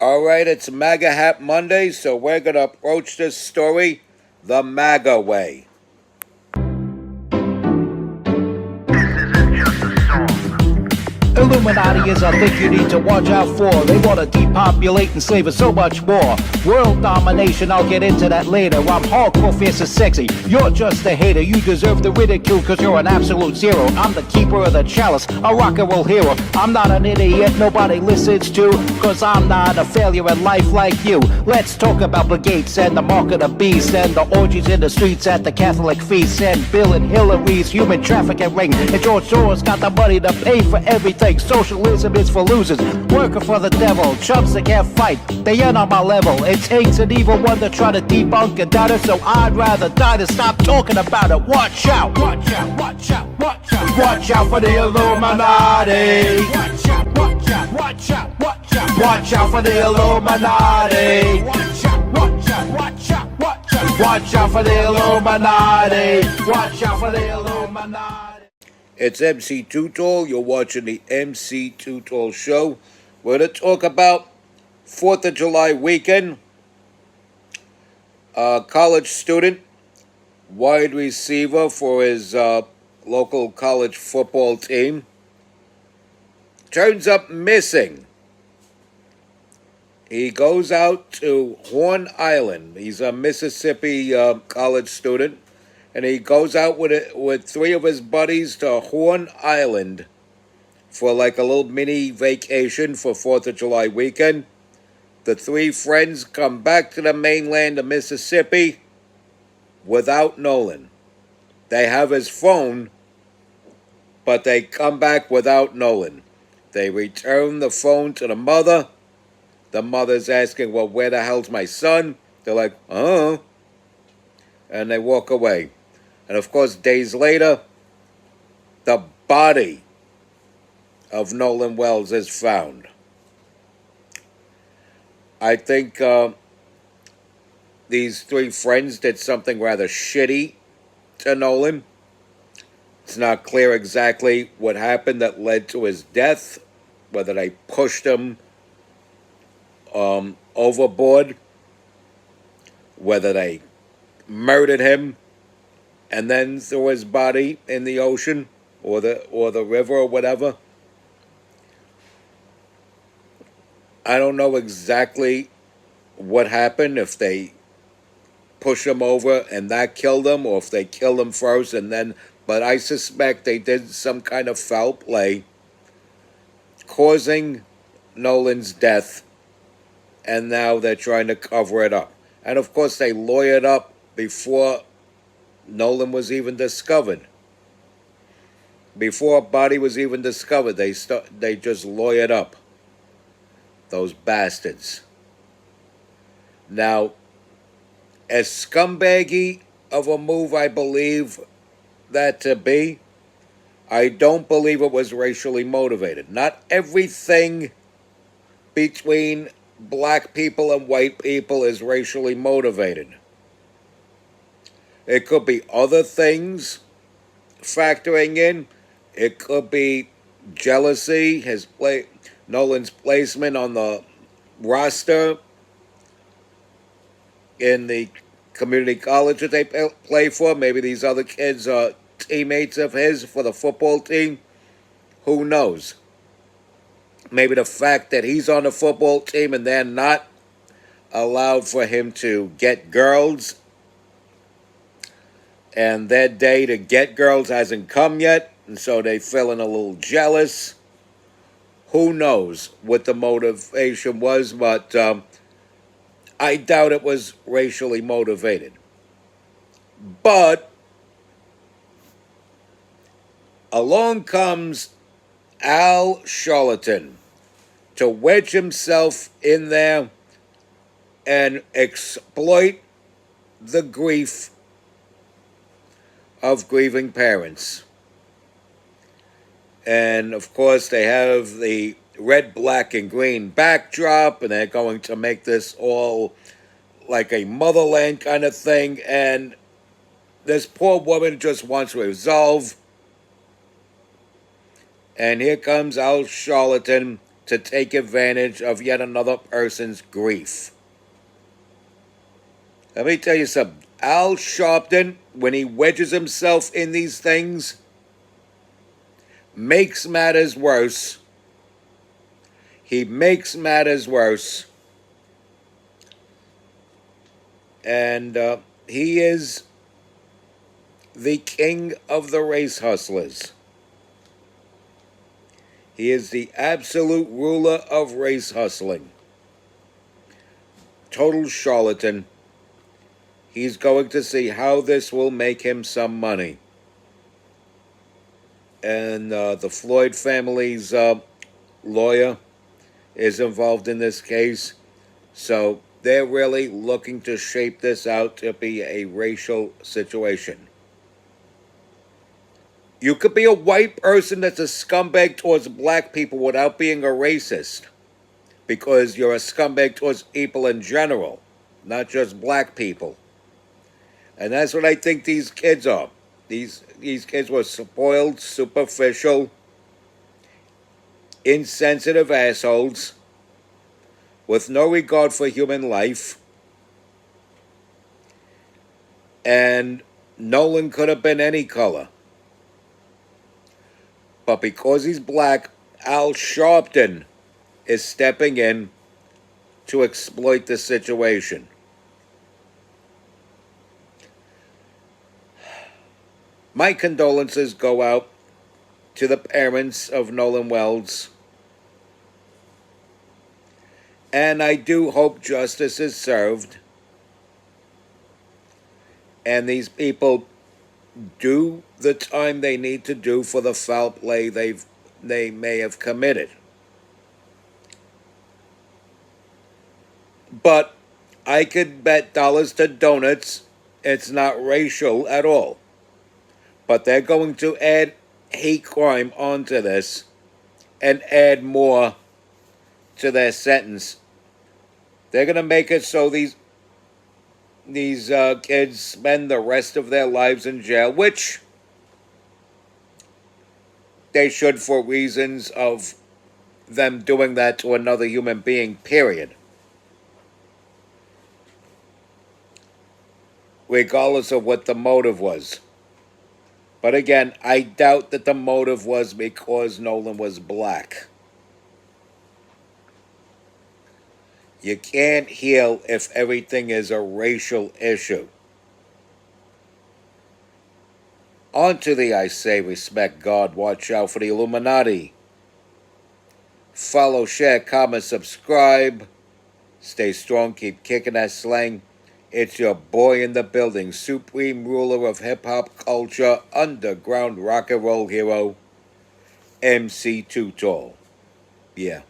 All right, it's MAGA Hat Monday, so we're going to approach this story the MAGA way. Illuminati is a thing you need to watch out for. They want to depopulate and slave us so much more. World domination, I'll get into that later. I'm hardcore, fierce and sexy. You're just a hater. You deserve the ridicule because you're an absolute zero. I'm the keeper of the chalice, a rock and roll hero. I'm not an idiot nobody listens to, because I'm not a failure in life like you. Let's talk about Bill Gates and the mark of the beast and the orgies in the streets at the Catholic feasts and Bill and Hillary's human trafficking ring. And George Soros got the money to pay for everything. Socialism is for losers, working for the devil. Chumps that can't fight, they ain't on my level. It takes an evil one to try to debunk a doubter, so I'd rather die than stop talking about it. Watch out, watch out, watch out, watch out. Watch out for the Illuminati. Watch out, watch out, watch out, watch out. Watch out for the Illuminati. Watch out, watch out, watch out, watch out. Watch out for the Illuminati. Watch out for the Illuminati. It's MC Too Tall. You're watching the MC Too Tall Show. We're going to talk about 4th of July weekend. A college student, wide receiver for his local college football team, turns up missing. He goes out to Horn Island. He's a Mississippi college student. And he goes out with three of his buddies to Horn Island for like a little mini vacation for 4th of July weekend. The three friends come back to the mainland of Mississippi without Nolan. They have his phone, but they come back without Nolan. They return the phone to the mother. The mother's asking, well, where the hell's my son? They're like, and they walk away. And of course, days later, the body of Nolan Wells is found. I think these three friends did something rather shitty to Nolan. It's not clear exactly what happened that led to his death, whether they pushed him overboard, whether they murdered him and then threw his body in the ocean or the river or whatever. I don't know exactly what happened, if they push him over and that killed him, or if they killed him first and then, but I suspect they did some kind of foul play causing Nolan's death, and now they're trying to cover it up. And of course they lawyered up before Nolan was even discovered. Before a body was even discovered, they just lawyered up. Those bastards. Now, as scumbaggy of a move I believe that to be, I don't believe it was racially motivated. Not everything between black people and white people is racially motivated. It could be other things factoring in. It could be jealousy, Nolan's placement on the roster in the community college that they play for. Maybe these other kids are teammates of his for the football team. Who knows? Maybe the fact that he's on the football team and they're not allowed for him to get girls, and their day to get girls hasn't come yet, and so they feeling a little jealous. Who knows what the motivation was, but I doubt it was racially motivated. But along comes Al Charlatan to wedge himself in there and exploit the grief of grieving parents. And of course they have the red, black, and green backdrop, and they're going to make this all like a motherland kind of thing, and this poor woman just wants to resolve. And here comes Al Charlatan to take advantage of yet another person's grief. Let me tell you something. Al Sharpton, when he wedges himself in these things, makes matters worse. He makes matters worse. And he is the king of the race hustlers. He is the absolute ruler of race hustling. Total charlatan. He's going to see how this will make him some money. And the Floyd family's lawyer is involved in this case. So they're really looking to shape this out to be a racial situation. You could be a white person that's a scumbag towards black people without being a racist. Because you're a scumbag towards people in general, not just black people. And that's what I think these kids are. These kids were spoiled, superficial, insensitive assholes with no regard for human life. And Nolan could have been any color. But because he's black, Al Sharpton is stepping in to exploit the situation. My condolences go out to the parents of Nolan Wells. And I do hope justice is served. And these people do the time they need to do for the foul play they may have committed. But I could bet dollars to donuts it's not racial at all. But they're going to add hate crime onto this and add more to their sentence. They're going to make it so these kids spend the rest of their lives in jail, which they should for reasons of them doing that to another human being, period. Regardless of what the motive was. But again, I doubt that the motive was because Nolan was black. You can't heal if everything is a racial issue. On to the I say, respect God, watch out for the Illuminati. Follow, share, comment, subscribe. Stay strong, keep kicking that slang. It's your boy in the building, supreme ruler of hip-hop culture, underground rock and roll hero, MC Too Tall. Yeah.